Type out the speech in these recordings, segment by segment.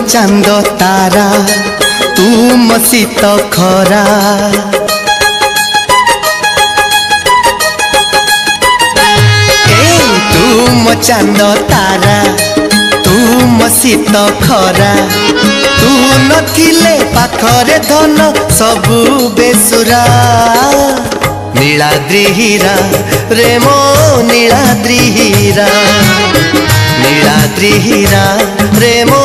चांद तारा तुम शीत खरा तुम चांद तारा तुम शीत खरा तू नथिले पाखरे धन सबु बेसुरा नीलाद्रि हीरा रे मो नीलाद्रि हीरा नीलाद्रि हीरा रे मो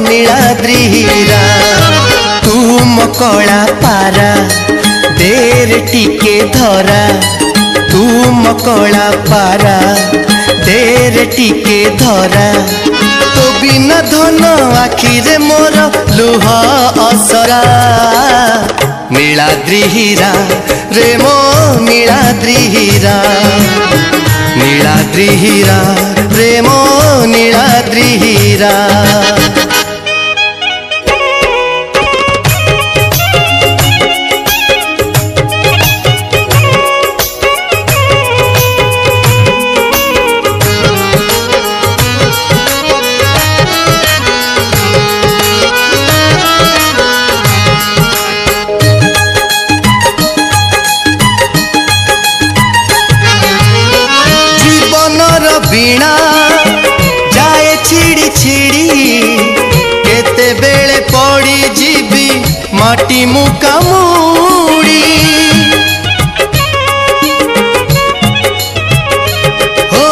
नीलाद्रि हीरा तुम कला पारा देर टिके धरा तुम कला पारा देर टिके धरा तो बिना धन आखिरे मोर लुह असरा नीलाद्रि हीरा रे मो नीलाद्रि हीरा नीलाद्रि हीरा रे मो नीलाद्रि हीरा वीणा जाए छिड़ी छिड़ी केते बेले पड़ी जीवी माटी मुका मुड़ी हो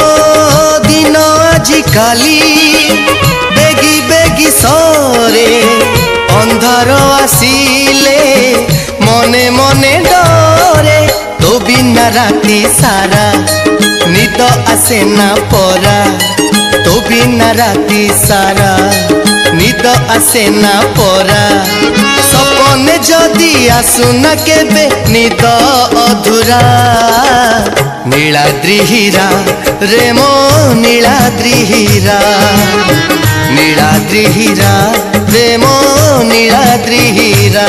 दिन आजिकाली बेगी बेगी सरे अंधार आसिले मने मने डरे तो बिना राती सारा निद आसे ना परा तो बिना राती सारा निद आसे ना परा सपने जदि आसुना केबे निद अधूरा नीलाद्रि हीरा रे मो नीलाद्रि हीरा नीलाद्रि हीरा रे मो नीलाद्रि हीरा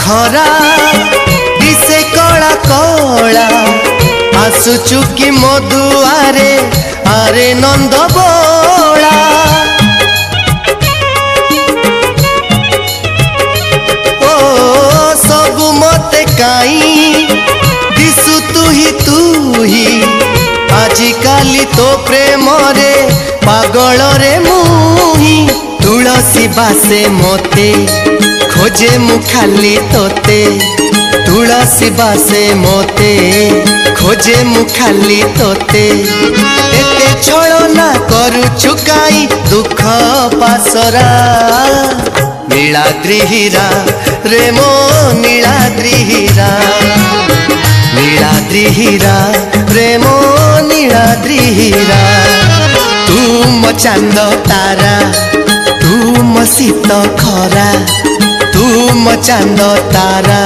खरा दिसे कला कला आसुचु कि मधुआरे आरे नंद बोला ओ सबु मते काई दिसु तू ही आजिकाली तो प्रेम रे पागल रे मुही तुलसी बासे मोते खोजे मु खाली तोते तुलसी बासे मोते खोजे मु खाली तोते एते छलना करू चुकाई दुख पासरा नीलाद्रि हीरा रे मो नीलाद्रि हीरा नीलाद्रि हीरा रे मो नीलाद्रि हीरा तुम चांद तारा तुम शीत खरा तुम चांद तारा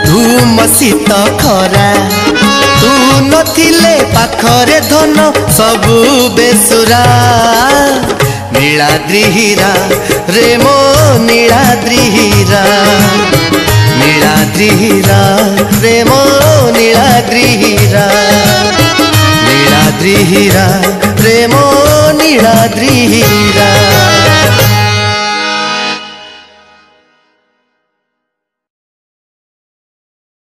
तुम शीत खरा तू नथिले पाखरे धन सबु बेसुरा नीलाद्रि हीरा रे मो नीलाद्रि हीरा नीलाद्रि हीरा रे मो नीलाद्रि हीरा नीलाद्रि हीरा रे मो नीलाद्रि हीरा।